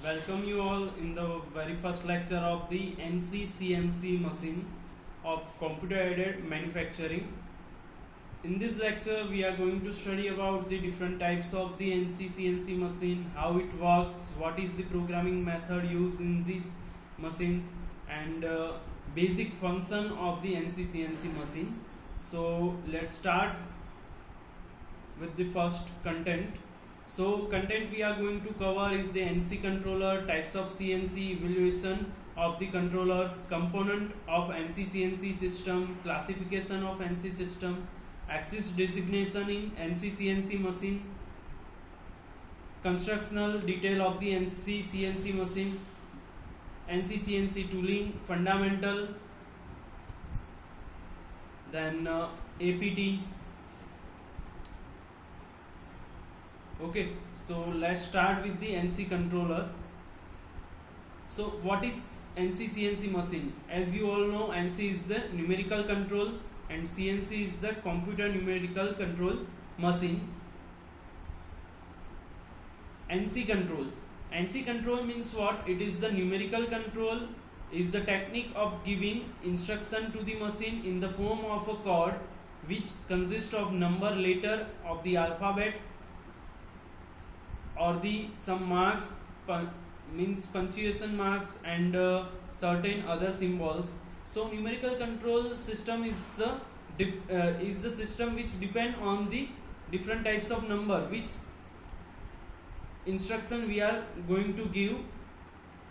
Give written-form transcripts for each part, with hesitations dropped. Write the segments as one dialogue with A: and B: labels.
A: Welcome you all in the very first lecture of the NC-CNC machine of computer-aided manufacturing. In this lecture, we are going to study about the different types of the NC-CNC machine, how it works, what is the programming method used in these machines, and basic function of the NC-CNC machine. So let's start with the first content. So content we are going to cover is the NC controller, types of CNC, evaluation of the controllers, component of NC CNC system, classification of NC system, axis designation in NC CNC machine, constructional detail of the NC CNC machine, NC CNC tooling, fundamental, then APT. Okay, so let's start with the NC controller. So what is NC CNC machine? As you all know, NC is the numerical control and CNC is the computer numerical control machine. NC control. NC control means what? It is the numerical control, is the technique of giving instruction to the machine in the form of a code which consists of number letter of the alphabet or the some marks, means punctuation marks and certain other symbols. So numerical control system is the system which depend on the different types of number which instruction we are going to give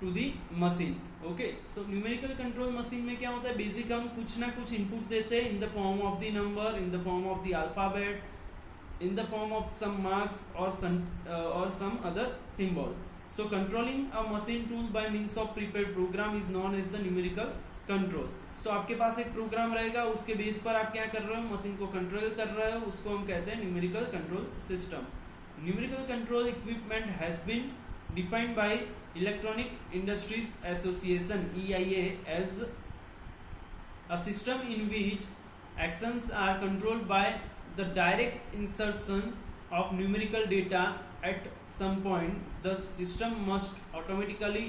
A: to the machine. Okay, so numerical control machine में क्या होता है, basic हम कुछ ना कुछ input देते हैं in the form of the number, in the form of the alphabet, in the form of some marks or some other symbol. So controlling a machine tool by means of prepared program is known as the numerical control. So आपके पास एक programme रहेगा, उसके base पर आप क्या कर रहे हो, मशीन को कंट्रोल कर रहे हो, उसको हम कहते हैं numerical control system. Numerical control equipment has been defined by Electronic Industries Association (EIA) as a system in which actions are controlled by the direct insertion of numerical data at some point. The system must automatically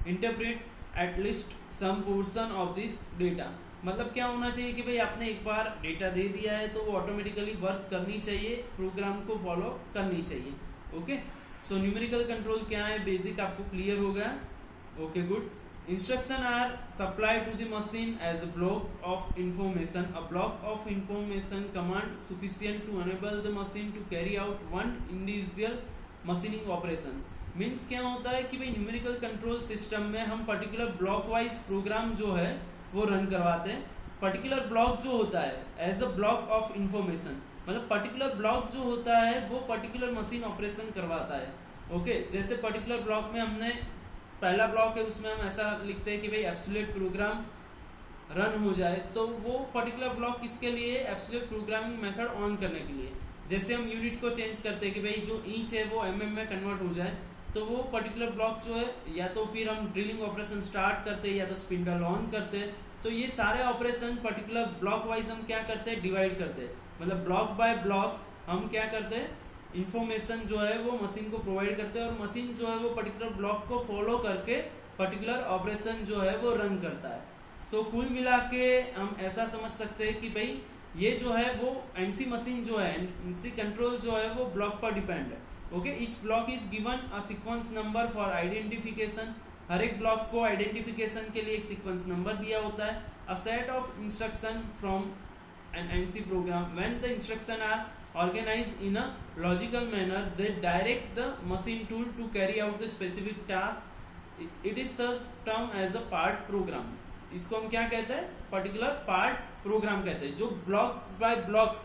A: interpret at least some portion of this data. मतलब क्या होना चाहिए कि भाई आपने एक बार data दे दिया है तो वो ऑटोमेटिकली वर्क करनी चाहिए, प्रोग्राम को फॉलो करनी चाहिए. ओके, सो न्यूमेरिकल कंट्रोल क्या है, बेसिक आपको क्लियर हो गया. Okay, good. Instructions are supplied to the machine as a block of information. A block of information command sufficient to enable the machine to carry out one individual machining operation. Means क्या होता है कि भाई numerical control system में हम particular block wise programme जो है वो रन करवाते हैं. पर्टिकुलर ब्लॉक जो होता है as a block of information, मतलब पर्टिकुलर ब्लॉक जो होता है वो पर्टिकुलर मशीन ऑपरेशन करवाता है. ओके, जैसे पर्टिकुलर ब्लॉक में हमने पहला ब्लॉक है उसमें हम ऐसा लिखते हैं कि भाई एब्सोल्यूट प्रोग्राम रन हो जाए, तो वो पर्टिकुलर ब्लॉक किसके लिए, एब्सोल्यूट प्रोग्रामिंग मेथड ऑन करने के लिए. जैसे हम यूनिट को चेंज करते हैं कि भाई जो इंच है वो mm में कन्वर्ट हो जाए, तो वो पर्टिकुलर ब्लॉक जो है या तो फिर हम ड्रिलिंग ऑपरेशन स्टार्ट करते हैं या तो स्पिंडल ऑन करते हैं. तो ये सारे ऑपरेशन पर्टिकुलर ब्लॉक वाइज हम क्या करते हैं, डिवाइड करते हैं. मतलब ब्लॉक बाय ब्लॉक हम क्या करते हैं, इंफॉर्मेशन जो है वो मशीन को प्रोवाइड करते हैं और मशीन जो है वो पर्टिकुलर ब्लॉक को फॉलो करके पर्टिकुलर ऑपरेशन जो है वो रन करता है. सो कुल मिला के हम ऐसा समझ सकते हैं कि भाई ये जो है वो एनसी मशीन जो है, एनसी कंट्रोल जो है वो ब्लॉक पर डिपेंड है. Okay, each block is given a sequence number for identification. हर एक ब्लॉक को आइडेंटिफिकेशन के लिए एक सीक्वेंस नंबर दिया होता है. A set of instruction from an NC program. When the instruction are organized in a logical manner, they direct the machine tool to carry out the specific task. It is thus termed as a part program. इसको हम क्या कहते हैं, particular part programme कहते हैं. जो block bye block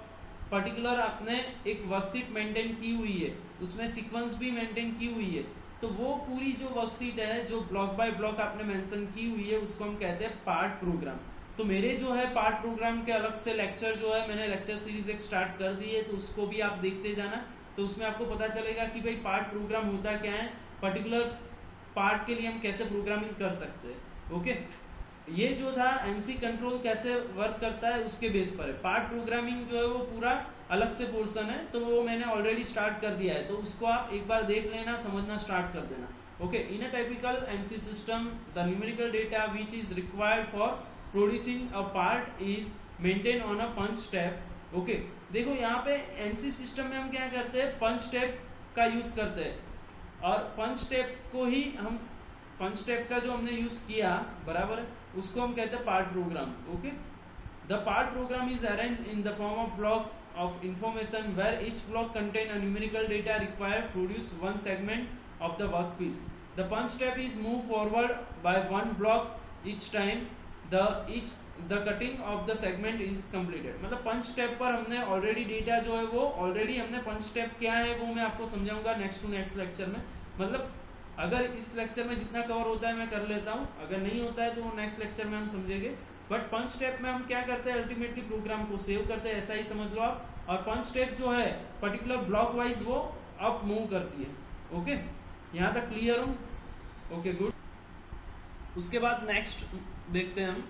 A: particular आपने एक वर्कशीट मेंटेन की हुई है, उसमें सीक्वेंस भी मेंटेन की हुई है, तो वो पूरी जो वर्कशीट है जो ब्लॉक बाय ब्लॉक आपने मेंशन की हुई है उसको हम कहते हैं पार्ट प्रोग्राम. तो मेरे जो है पार्ट प्रोग्राम के अलग से लेक्चर जो है मैंने लेक्चर सीरीज एक स्टार्ट कर दी है, तो उसको भी आप देखते जाना. तो उसमें आपको पता चलेगा कि भाई पार्ट प्रोग्राम होता क्या है, पर्टिकुलर पार्ट के लिए हम कैसे प्रोग्रामिंग कर सकते हैं. ओके, ये जो था एनसी कंट्रोल कैसे वर्क करता है उसके बेस पर है। पार्ट प्रोग्रामिंग जो है वो पूरा अलग से पोर्शन है, तो वो मैंने ऑलरेडी स्टार्ट कर दिया है, तो उसको आप एक बार देख लेना, समझना स्टार्ट कर देना। Okay, in a typical NC system the numerical data which is required for producing a part is maintain on a punch tape. Okay, देखो यहाँ पे एनसी सिस्टम में हम क्या करते हैं, पंच टैब का यूज करते हैं, और पंच टैब को ही हम, पंच टैब का जो हमने यूज किया बराबर है, उसको हम कहते हैं part programme. Okay, the part programme is arranged in the form of block of information where each block contain a numerical data required to produce one segment of the workpiece. The punch tab is moved forward by one block each time the cutting of the segment is completed. मतलब पंच tab पर हमने already data जो है वो already हमने पंच tab क्या है वो मैं आपको समझाऊंगा नेक्स्ट टू नेक्स्ट लेक्चर में। मतलब अगर इस लेक्चर में जितना कवर होता है मैं कर लेता हूँ, अगर नहीं होता है तो वो नेक्स्ट लेक्चर में हम समझेंगे। बट पंच टैब में हम क्या करते हैं, अल्टीमेटली प्रोग्राम को सेव करते हैं, ऐसा ही समझ लो आप। और पंच टैब जो है पर्टिकुलर ब्लॉक वाइज वो अप मूव करती है। ओके, यहाँ तक क्लियर हो? Okay, good. उसके बाद नेक्स्ट देखते हैं हम,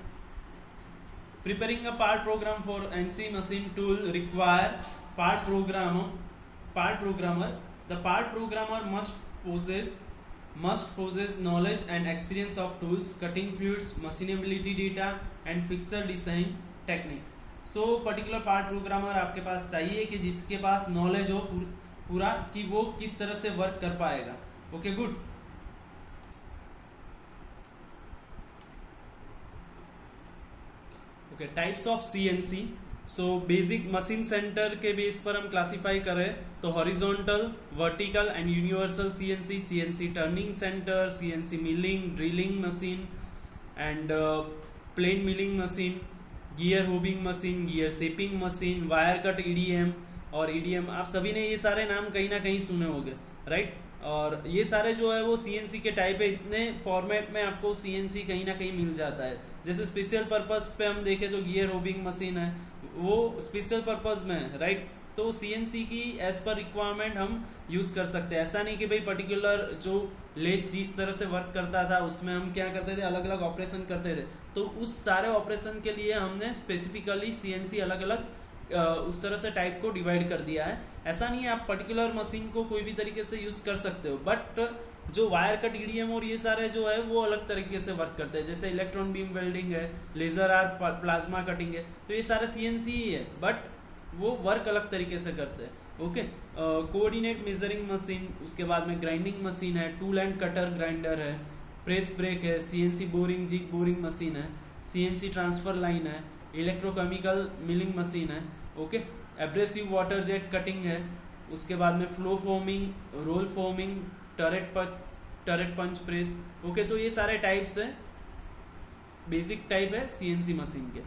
A: preparing a part programme for NC machine tool require part programmer. The part programmer must possess knowledge and experience of tools, cutting fluids, machinability data and fixer design techniques. So particular part programmer आपके पास चाहिए कि जिसके पास knowledge हो पूरा कि वो किस तरह से वर्क कर पाएगा। Okay, good. Okay, types of CNC. So basic machine centre के बेस पर हम क्लासिफाई करें तो horizontal, vertical and universal CNC, CNC turning centre, CNC milling, drilling machine and plane milling machine, gear hobbing machine, gear shaping machine, wire cut EDM और EDM. आप सभी ने ये सारे नाम कहीं ना कहीं सुने होंगे, राइट? और ये सारे जो है वो सीएनसी के टाइप है। इतने फॉर्मेट में आपको सीएनसी कहीं ना कहीं मिल जाता है। जैसे स्पेशल पर्पस पे हम देखें तो गियर होबिंग मशीन है, वो स्पेशल पर्पस में है, राइट? तो सीएनसी की एज पर रिक्वायरमेंट हम यूज कर सकते हैं। ऐसा नहीं कि भाई पर्टिकुलर जो लेथ जिस तरह से वर्क करता था उसमें हम क्या करते थे, अलग अलग ऑपरेशन करते थे, तो उस सारे ऑपरेशन के लिए हमने स्पेसिफिकली सीएनसी अलग अलग उस तरह से टाइप को डिवाइड कर दिया है। ऐसा नहीं है, आप पर्टिकुलर मशीन को कोई भी तरीके से यूज कर सकते हो, बट जो वायर कट ईडीएम और ये सारे जो है वो अलग तरीके से वर्क करते हैं। जैसे इलेक्ट्रॉन बीम वेल्डिंग है, लेजर आर्क प्लाज्मा कटिंग है, तो ये सारे सीएनसी ही है, बट वो वर्क अलग तरीके से करते हैं। ओके, कोऑर्डिनेट मेजरिंग मशीन, उसके बाद में ग्राइंडिंग मशीन है, टूल एंड कटर ग्राइंडर है, प्रेस ब्रेक है, CNC boring jig boring machine है, सीएनसी ट्रांसफर लाइन है, इलेक्ट्रोकेमिकल मिलिंग मशीन है। Okay, abrasive water jet cutting है, उसके बाद में flow forming, roll forming, turret punch press. Okay, तो ये सारे टाइप्स हैं, बेसिक टाइप है सीएनसी मशीन के।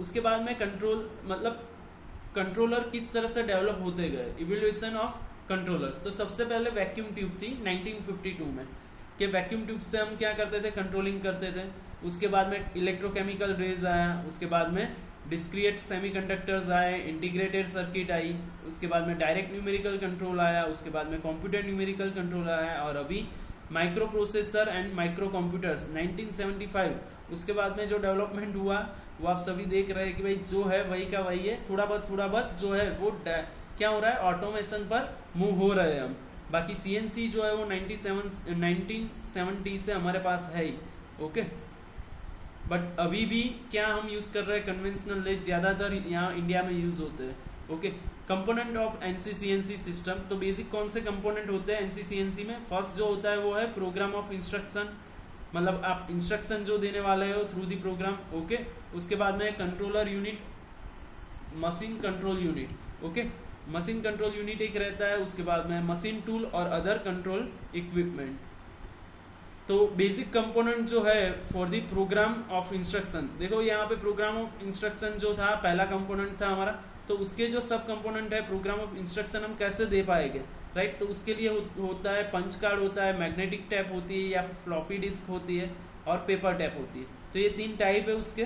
A: उसके बाद में कंट्रोल, मतलब कंट्रोलर किस तरह से डेवलप होते गए, इवोल्यूशन ऑफ कंट्रोलर्स। तो सबसे पहले वैक्यूम ट्यूब थी 1952 में, कि वैक्यूम ट्यूब से हम क्या करते थे, कंट्रोलिंग करते थे। उसके बाद में इलेक्ट्रोकेमिकल रेज आया, उसके बाद में डिस्क्रिएट सेमीकंडक्टर्स आए, इंटीग्रेटेड सर्किट आई, उसके बाद में डायरेक्ट न्यूमेरिकल कंट्रोल आया, उसके बाद में कंप्यूटर न्यूमेरिकल कंट्रोल आया, और अभी micro processor and micro computers 1975। उसके बाद में जो डेवलपमेंट हुआ वो आप सभी देख रहे हैं कि भाई जो है वही का वही है, थोड़ा बहुत जो है वो क्या हो रहा है, ऑटोमेशन पर मूव हो रहे हैं हम। बाकी सीएनसी जो है वो 1970 से हमारे पास है ही। ओके, बट अभी भी क्या हम यूज कर रहे हैं, कन्वेंशनल लेथ ज्यादातर यहाँ इंडिया में यूज होते हैं। Okay, component of NC CNC system. तो बेसिक कौन से कंपोनेंट होते हैं एनसीसीएनसी में? फर्स्ट जो होता है वो है प्रोग्राम ऑफ इंस्ट्रक्शन, मतलब आप इंस्ट्रक्शन जो देने वाले हो थ्रू दी प्रोग्राम। ओके, उसके बाद में controller unit, machine control unit. Okay, machine control unit एक रहता है। उसके बाद में मशीन टूल और अदर कंट्रोल इक्विपमेंट। तो बेसिक कंपोनेंट जो है for the program of instruction, देखो यहाँ पे प्रोग्राम ऑफ इंस्ट्रक्शन जो था पहला कंपोनेंट था हमारा, तो उसके जो सब कंपोनेंट है प्रोग्राम ऑफ इंस्ट्रक्शन हम कैसे दे पाएंगे, राइट? तो उसके लिए होता है पंच कार्ड होता है, मैग्नेटिक टैप होती है या फ्लॉपी डिस्क होती है, और पेपर टैप होती है। तो ये 3 टाइप है उसके।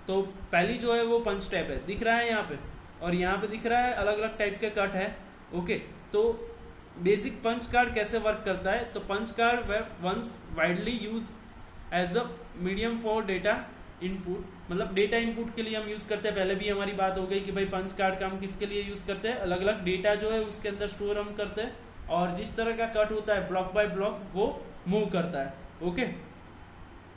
A: तो पहली जो है वो पंच टैप है, दिख रहा है यहाँ पे, और यहाँ पे दिख रहा है अलग अलग टाइप के कट है। ओके, तो बेसिक पंच कार्ड कैसे वर्क करता है? तो punch card once widely use as a medium for data input, मतलब डेटा इनपुट के लिए हम यूज करते हैं। पहले भी हमारी बात हो गई कि भाई पंच कार्ड का हम किसके लिए यूज करते हैं, अलग अलग डेटा जो है उसके अंदर स्टोर हम करते हैं, और जिस तरह का कट होता है ब्लॉक बाय ब्लॉक वो मूव करता है। Okay,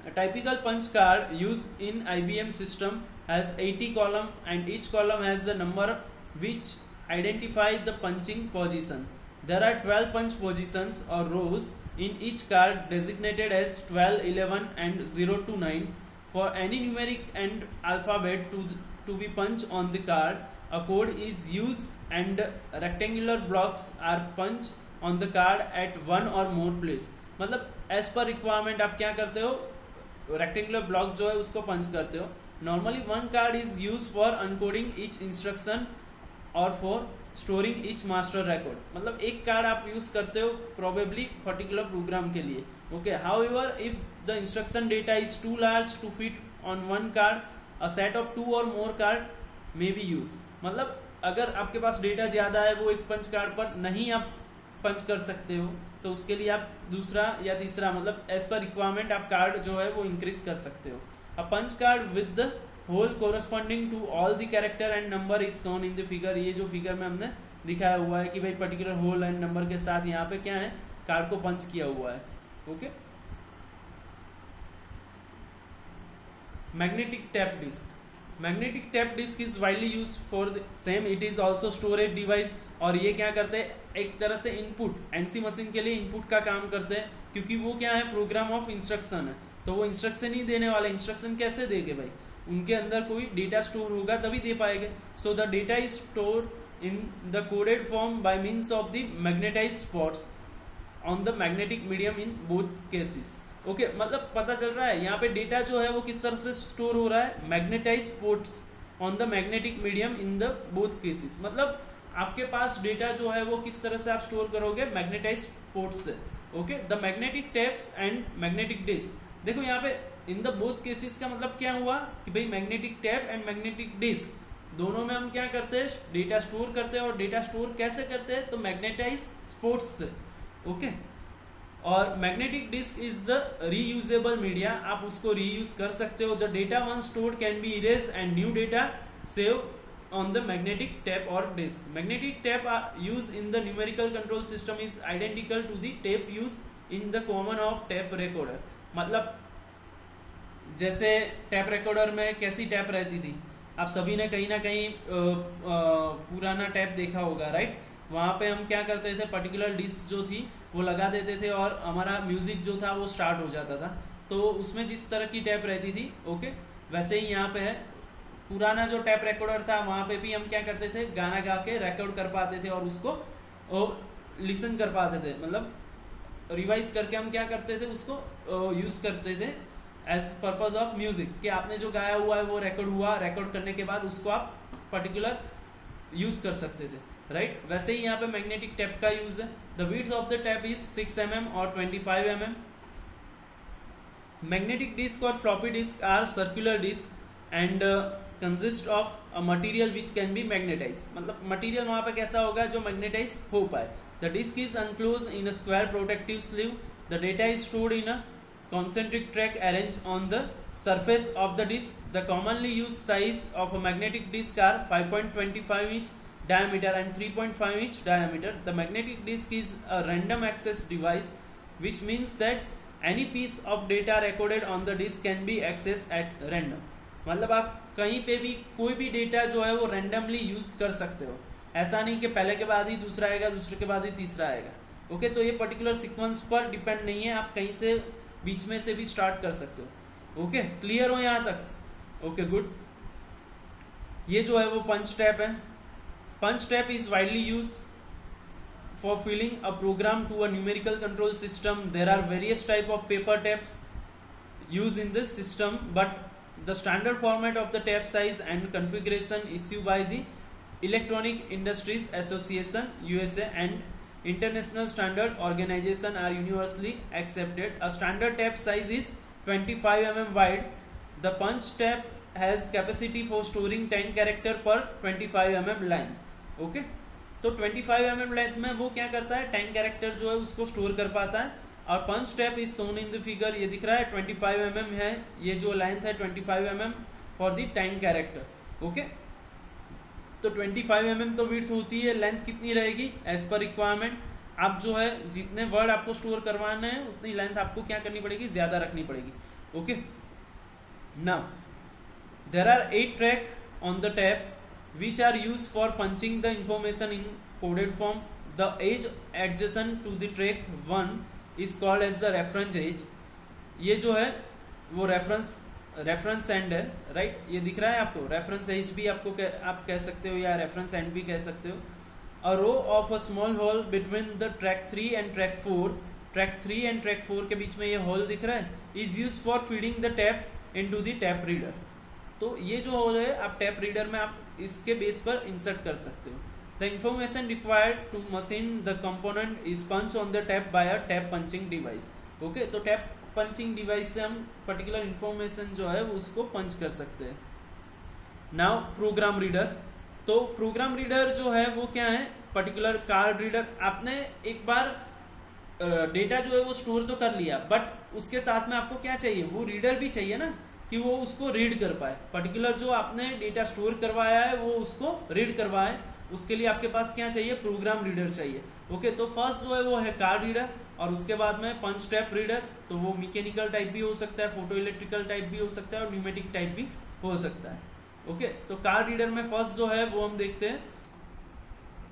A: a typical punch card used in IBM system has 80 column and each column has the number which identify the punching position. There are 12 punch positions or rows in each card designated as 12, 11 and 0 to 9. For any numeric and alphabet to be punched on the card, a code is used and rectangular blocks are punched on the card at one or more place. मतलब as per requirement आप क्या करते हो, rectangular block जो है उसको punch करते हो। Normally one card is use for encoding each instruction और for storing each master record. मतलब एक कार्ड आप यूज करते हो प्रोबेबली पर्टिकुलर प्रोग्राम के लिए। Okay, however if the instruction data is too large to fit on one card, a set of 2 or more card may be use. मतलब अगर आपके पास डेटा ज्यादा है, वो एक पंच कार्ड पर नहीं आप पंच कर सकते हो, तो उसके लिए आप दूसरा या तीसरा, मतलब एज पर रिक्वायरमेंट आप कार्ड जो है वो इंक्रीज कर सकते हो। A punch card with the hole corresponding to all the character and number is shown in the figure. ये जो फिगर में हमने दिखाया हुआ है कि भाई पर्टिकुलर होल एंड नंबर के साथ यहाँ पे क्या है, कार्ड को पंच किया हुआ है। Okay, magnetic tape disk. Magnetic tape disk is widely use for the same, it is also storage device. और ये क्या करते हैं, एक तरह से इनपुट, एनसी मशीन के लिए इनपुट का काम करते हैं, क्योंकि वो क्या है, प्रोग्राम ऑफ इंस्ट्रक्शन है, तो वो इंस्ट्रक्शन ही देने वाले। इंस्ट्रक्शन कैसे देंगे भाई, उनके अंदर कोई डेटा स्टोर होगा तभी दे पाएंगे। So the data is store in the coded form by means of the magnetize spots on the magnetic medium in both cases. Okay, मतलब पता चल रहा है यहाँ पे डेटा जो है वो किस तरह से स्टोर हो रहा है, magnetize spots on the magnetic medium in the both cases. मतलब आपके पास डेटा जो है वो किस तरह से आप स्टोर करोगे, मैग्नेटाइज स्पॉट्स से। Okay, the magnetic taps and magnetic disk. देखो यहाँ पे इन द बोथ केसेस का मतलब क्या हुआ कि भाई magnetic tap and magnetic disk दोनों में हम क्या करते हैं, डेटा स्टोर करते हैं। और डेटा स्टोर कैसे करते हैं, तो मैग्नेटाइज स्पॉट्स से। ओके, और magnetic disk is the reusable media, आप उसको रीयूज कर सकते हो। The data one stored can be erase and new data save on the magnetic tape or disk. Magnetic tape used in the numerical control system is identical to the tape used in the common of tape recorder. मतलब जैसे tap recorder में कैसी tap रहती थी, आप सभी ने कहीं ना कहीं पुराना टैप देखा होगा, राइट। वहाँ पे हम क्या करते थे, पर्टिकुलर डिस्क जो थी वो लगा देते थे और हमारा म्यूजिक जो था वो स्टार्ट हो जाता था। तो उसमें जिस तरह की टैप रहती थी, ओके, वैसे ही यहाँ पे है। पुराना जो टैप रिकॉर्डर था वहां पे भी हम क्या करते थे, गाना गा के रिकॉर्ड कर पाते थे और उसको लिसन कर पाते थे, मतलब रिवाइज करके हम क्या करते थे, उसको यूज करते थे एज पर्पज ऑफ म्यूजिक, कि आपने जो गाया हुआ है वो रिकॉर्ड हुआ, रिकॉर्ड करने के बाद उसको आप पर्टिकुलर यूज कर सकते थे, राइट। वैसे ही यहाँ पे मैग्नेटिक टैप का यूज है। The width of the tape is 6 mm और 25 mm। मैग्नेटिक डिस्क और floppy disk are circular disk and consist of a material which can be magnetize. मतलब मटेरियल वहां पे कैसा होगा जो मैग्नेटाइज हो पाए। The disk is enclose in a square protective sleeve. The data is stored in a concentric track arranged on the surface of the disc. The commonly used size of a magnetic disc are 5.25 inch diameter and 3.5 inch diameter. The magnetic disc is a random access device, which means that any piece of data recorded on the disc can be accessed at random. मतलब आप कहीं पे भी कोई भी data जो है वो रैंडमली यूज कर सकते हो, ऐसा नहीं कि पहले के बाद ही दूसरा आएगा, दूसरे के बाद ही तीसरा आएगा। ओके, तो ये पर्टिकुलर सीक्वेंस पर डिपेंड नहीं है, आप कहीं से बीच में से भी स्टार्ट कर सकते हो। ओके, क्लियर हो यहाँ तक? Okay, good. ये जो है वो पंच टैप है। Punch tape is widely use for filling a program to a numerical control system. There are various type of paper tapes use in this system, but the standard format of the tape size and configuration issued by the Electronic Industries Association USA and International Standard Organization are universally accepted. A standard tape size is 25 mm wide. The punch tape has capacity for storing 10 character per 25 mm length. Okay, तो 25 mm length में वो क्या करता है, 10 character जो है उसको store कर पाता है। और punch tape is shown in the figure, ये दिख रहा है 25 mm है, ये जो लेंथ है 25 mm for the tank character. Okay, तो 25 mm तो विड्थ होती है, लेंथ कितनी रहेगी एज पर रिक्वायरमेंट। आप जो है जितने वर्ड आपको स्टोर करवाना है उतनी लेंथ आपको क्या करनी पड़ेगी, ज्यादा रखनी पड़ेगी। Okay, now there are 8 track on the tape which are used for punching the information in coded form. The edge adjacent to the track 1 is called as the reference edge. ये जो है वो रेफरेंस एंड है, right, ये दिख रहा है आपको, रेफरेंस एज भी आपको आप कह सकते हो या रेफरेंस एंड भी कह सकते हो। A row of a small hole between the track 3 and track 4, track 3 and track 4 के बीच में ये होल दिख रहा है, is use for feeding the tape into the tape reader. तो ये जो होल है आप टैप रीडर में आप इसके बेस पर इंसर्ट कर सकते हो। The information required to machine the component is punch on the tape by a tape punching device. Okay, तो टैप पंचिंग डिवाइस से हम पर्टिकुलर इंफॉर्मेशन जो है उसको पंच कर सकते हैं। नाउ प्रोग्राम रीडर, तो प्रोग्राम रीडर जो है वो क्या है, पर्टिकुलर कार्ड रीडर। आपने एक बार डेटा जो है वो स्टोर तो कर लिया, बट उसके साथ में आपको क्या चाहिए, वो रीडर भी चाहिए ना, कि वो उसको रीड कर पाए। पर्टिकुलर जो आपने डेटा स्टोर करवाया है वो उसको रीड करवाए, उसके लिए आपके पास क्या चाहिए, प्रोग्राम रीडर चाहिए। ओके, तो फर्स्ट जो है वो है कार्ड रीडर, और उसके बाद में पंच टैप रीडर। तो वो मैकेनिकल टाइप भी हो सकता है, फोटो इलेक्ट्रिकल टाइप भी हो सकता है, और न्यूमेटिक टाइप भी हो सकता है। ओके, तो कार्ड रीडर में फर्स्ट जो है वो हम देखते हैं।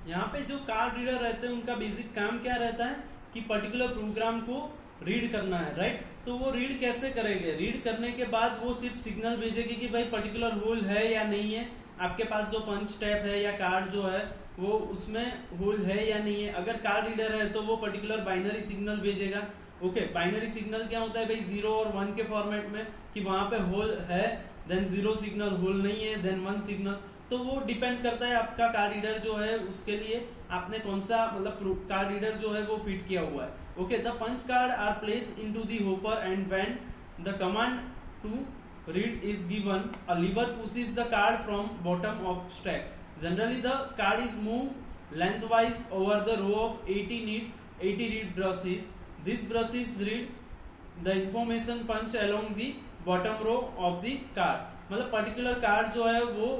A: यहाँ पे जो कार्ड रीडर रहते हैं उनका बेसिक काम क्या रहता है कि पर्टिकुलर प्रोग्राम को रीड करना है, राइट। तो वो रीड कैसे करेंगे, रीड करने के बाद वो सिर्फ सिग्नल भेजेगी कि भाई पर्टिकुलर होल है या नहीं है, आपके पास जो पंच टैप है या कार्ड जो है वो उसमें होल है या नहीं है। अगर कार्ड रीडर है तो वो पर्टिकुलर बाइनरी सिग्नल भेजेगा। ओके, बाइनरी सिग्नल क्या होता है भाई, 0 और 1 के फॉर्मेट में, कि वहां पे होल है, देन 0 सिग्नल, होल नहीं है, देन 1 सिग्नल। तो वो डिपेंड करता है आपका कार्ड रीडर जो है उसके लिए आपने कौन सा मतलब कार्ड रीडर जो है वो फिट किया हुआ है। Okay, the punch card are placed into the hopper and when the command to read is given, a lever pushes the card from bottom of stack. Generally, the card is moved lengthwise over the row of 80 read brushes. These brushes read the information punch along the bottom row of the card. मतलब particular card जो है वो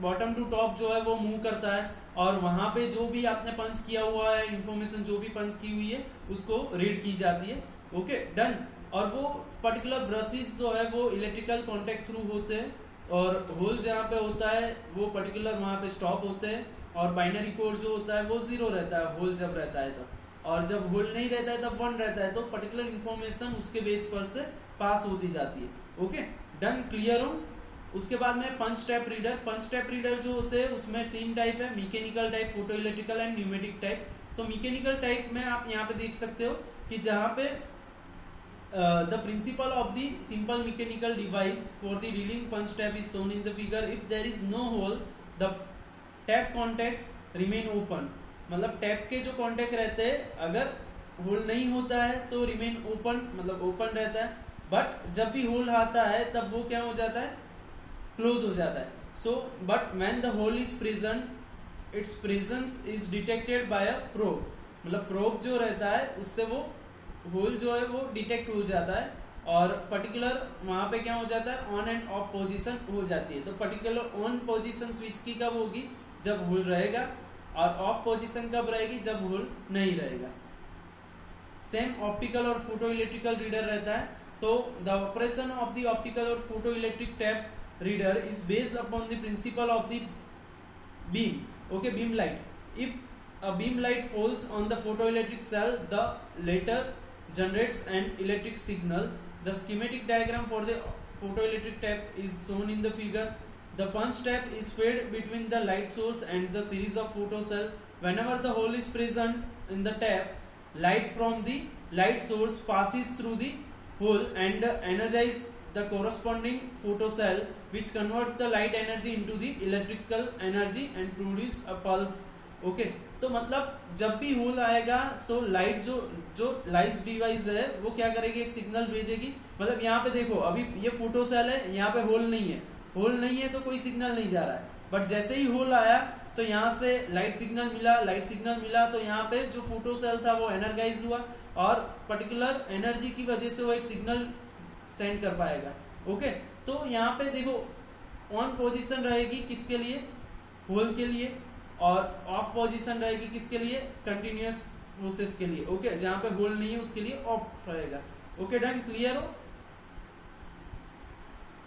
A: bottom to top जो है वो move करता है, और वहां पे जो भी आपने पंच किया हुआ है, इंफॉर्मेशन जो भी पंच की हुई है उसको रीड की जाती है। Okay, done. और वो पर्टिकुलर ब्रशेस जो है वो इलेक्ट्रिकल कॉन्टेक्ट थ्रू होते हैं, और होल जहाँ पे होता है वो पर्टिकुलर वहां पे स्टॉप होते हैं, और बाइनरी कोड जो होता है वो 0 रहता है होल जब रहता है तो, और जब होल नहीं रहता है तब 1 रहता है। तो पर्टिकुलर इंफॉर्मेशन उसके बेस पर से पास होती जाती है। ओके, डन, क्लियर हो। उसके बाद में पंच टैप रीडर। पंच टैप रीडर जो होते हैं उसमें 3 टाइप है, mechanical type, photo electrical and pneumatic type. तो मैकेनिकल टाइप में आप यहाँ पे देख सकते हो कि जहाँ पे the principle of the simple mechanical device for the reading punch tab is shown in the figure. If there is no hole, the tab contacts remain open. मतलब टैप के जो कॉन्टेक्ट रहते हैं अगर होल नहीं होता है तो रिमेन ओपन, मतलब ओपन रहता है, बट जब भी होल आता है तब वो क्या हो जाता है, क्लोज हो जाता है। So but when the hole is present, its presence is detected by a probe. मतलब प्रोब जो रहता है उससे वो होल जो है वो डिटेक्ट हो जाता है, और पर्टिकुलर वहां पे क्या हो जाता है, ऑन एंड ऑफ पोजीशन हो जाती है। तो पर्टिकुलर ऑन पोजीशन स्विच की कब होगी, जब होल रहेगा, और ऑफ पोजीशन कब रहेगी, जब होल नहीं रहेगा। सेम ऑप्टिकल और फोटो इलेक्ट्रिकल रीडर रहता है। तो the operation of the optical और photo electric tape reader is based upon the principle of the beam. Okay, beam light. If a beam light falls on the photoelectric cell, the later generates an electric signal. The schematic diagram for the photoelectric tap is shown in the figure. The punch tap is fed between the light source and the series of photocell. Whenever the hole is present in the tap, light from the light source passes through the hole and energizes the corresponding photocell, which converts the light energy into the electrical energy and produce a pulse. Okay, तो मतलब जब भी whole आएगा तो light जो light device है वो क्या करेगी, एक सिग्नल भेजेगी। मतलब यहाँ पे देखो अभी ये फोटो सेल है, यहाँ पे होल नहीं है तो कोई सिग्नल नहीं जा रहा है, बट जैसे ही होल आया तो यहाँ से लाइट सिग्नल मिला तो यहाँ पे जो फोटो सेल था वो एनर्जाइज हुआ, और पर्टिकुलर एनर्जी की वजह से वो एक सिग्नल सेंड कर पाएगा। ओके, तो यहाँ पे देखो ऑन पोजीशन रहेगी किसके लिए, होल के लिए, और ऑफ पोजीशन रहेगी किसके लिए, कंटिन्यूअस प्रोसेस के लिए। ओके, जहां पे होल नहीं है उसके लिए ऑफ रहेगा। ओके डन, क्लियर हो।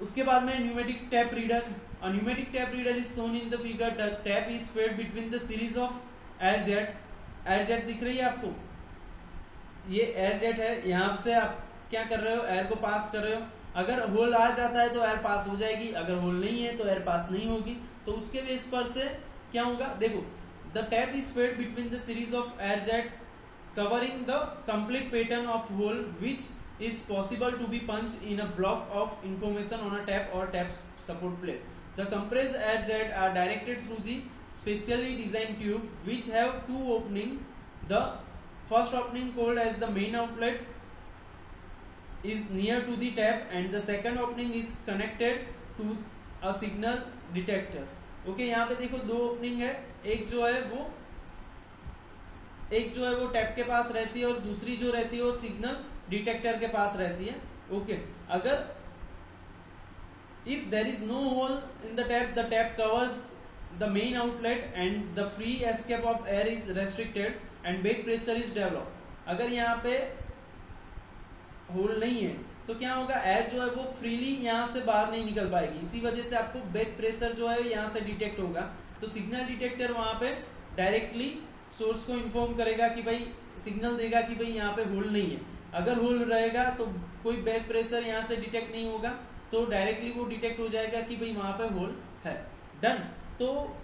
A: उसके बाद में pneumatic tap reader. A pneumatic tap reader is shown in the figure. The tap is fed between the series of air jet. Air jet दिख रही है आपको, ये एयर जेट है, यहाँ से आप क्या कर रहे हो, एयर को पास कर रहे हो। अगर होल आ जाता है तो एयर पास हो जाएगी, अगर होल नहीं है तो एयर पास नहीं होगी। तो उसके बेस पर से क्या होगा, देखो the tape is fed between the series of air jet covering the complete pattern of hole which is possible to be punched in a block of information on a tap or tap support plate. The compressed air jet are directed through the specially designed tube which have two openings. The first opening called as the main outlet is near to the tap and the second opening is connected to a signal detector. Okay, यहाँ पे देखो दो opening है, एक जो है वो tap के पास रहती है और दूसरी जो रहती है वो सिग्नल डिटेक्टर के पास रहती है। ओके, अगर if there is no hole in the tape covers the main outlet and the free escape of air is restricted and back pressure is developed. अगर यहाँ पे होल नहीं है तो क्या होगा, एयर जो है वो फ्रीली यहाँ से बाहर नहीं निकल पाएगी, इसी वजह से आपको बैक प्रेशर जो है यहाँ से डिटेक्ट होगा। तो सिग्नल डिटेक्टर वहां पे डायरेक्टली सोर्स को इन्फॉर्म करेगा कि भाई, सिग्नल देगा कि भाई यहाँ पे होल नहीं है। अगर होल रहेगा तो कोई बैक प्रेशर यहाँ से डिटेक्ट नहीं होगा, तो डायरेक्टली वो डिटेक्ट हो जाएगा कि भाई वहां पे होल है। डन। तो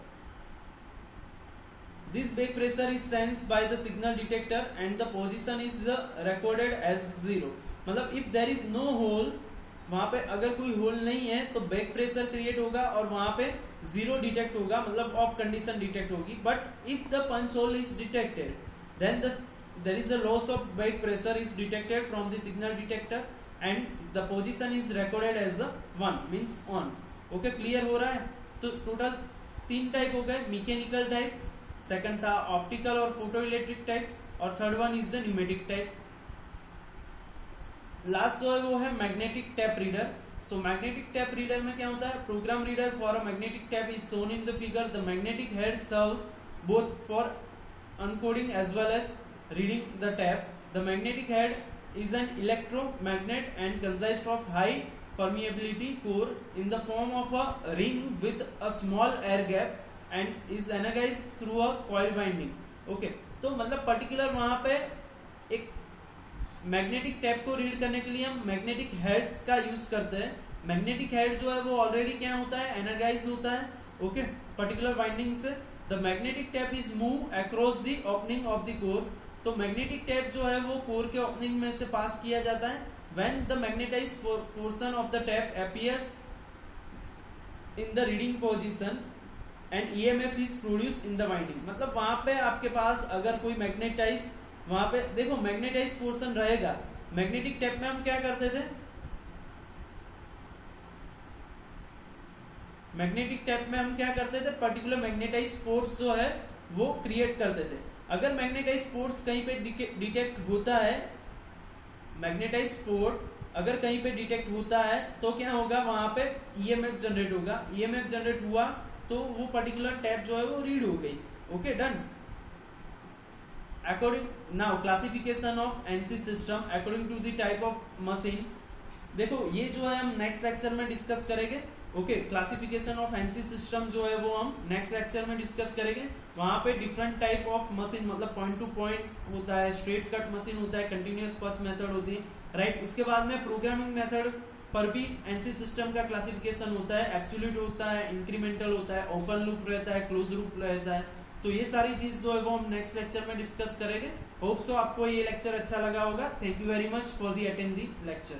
A: this back pressure is sensed by the signal detector and the position is recorded as 0। मतलब if there is no hole, वहां पे अगर कोई होल नहीं है तो बैक प्रेशर क्रिएट होगा और वहां पे 0 डिटेक्ट होगा, मतलब ऑफ कंडीशन डिटेक्ट होगी। But if the punch hole is detected then there is a loss of back pressure is detected from the signal detector and the position is recorded as the 1 means on। Okay, clear हो रहा है। तो total 3 type हो गए, mechanical type, second था optical और photo electric type, और third one is the pneumatic type. Last जो है वो है magnetic tape reader. So magnetic tape reader में क्या होता है, program reader for a magnetic tape is shown in the figure. The magnetic head serves both for encoding as well as reading the tap. The magnetic head is an electromagnet and consists of high permeability core in the form of a ring with a small air gap and is energized through a coil winding। Okay, तो मतलब particular वहां पे एक magnetic tap को read करने के लिए हम मैग्नेटिक हेड का यूज करते हैं। मैग्नेटिक हेड जो है वो ऑलरेडी क्या होता है, एनर्जाइज होता है। ओके, पर्टिकुलर वाइंडिंग से। The magnetic tape is move across the opening of the core. तो मैग्नेटिक टैप जो है वो कोर के ओपनिंग में से पास किया जाता है। When the magnetised portion of the tap appears in the reading position and EMF is produce in the winding. मतलब वहां पे आपके पास अगर कोई मैग्नेटाइज, वहां पे देखो मैग्नेटाइज पोर्शन रहेगा। मैग्नेटिक टैप में हम क्या करते थे, मैग्नेटिक टैप में हम क्या करते थे, पर्टिकुलर मैग्नेटाइज फोर्स जो है वो क्रिएट करते थे। अगर मैग्नेटाइज फोर्स कहीं पे डिटेक्ट होता है, मैग्नेटाइज फोर्स अगर कहीं पे डिटेक्ट होता है तो क्या होगा, वहां पे ईएमएफ जनरेट होगा। ईएमएफ जनरेट हुआ तो वो पर्टिकुलर टैप जो है वो रीड हो गई। Okay, done. According now classification of NC system according to the type of machine. देखो ये जो है हम नेक्स्ट लेक्चर में डिस्कस करेंगे। Okay, classification of NC system जो है वो हम नेक्स्ट लेक्चर में डिस्कस करेंगे। वहां पे डिफरेंट टाइप ऑफ मशीन, मतलब पॉइंट टू पॉइंट होता है, स्ट्रेट कट मशीन होता है, कंटिन्यूअस पथ मेथड होती है, राइट। उसके बाद में प्रोग्रामिंग मेथड पर भी एनसी सिस्टम का क्लासिफिकेशन होता है। एब्सोल्यूट होता है, इंक्रीमेंटल होता है, ओपन लूप रहता है, क्लोज लूप रहता है। तो ये सारी चीज जो है वो हम नेक्स्ट लेक्चर में डिस्कस करेंगे। होप सो आपको ये लेक्चर अच्छा लगा होगा। Thank you very much for the attend the lecture.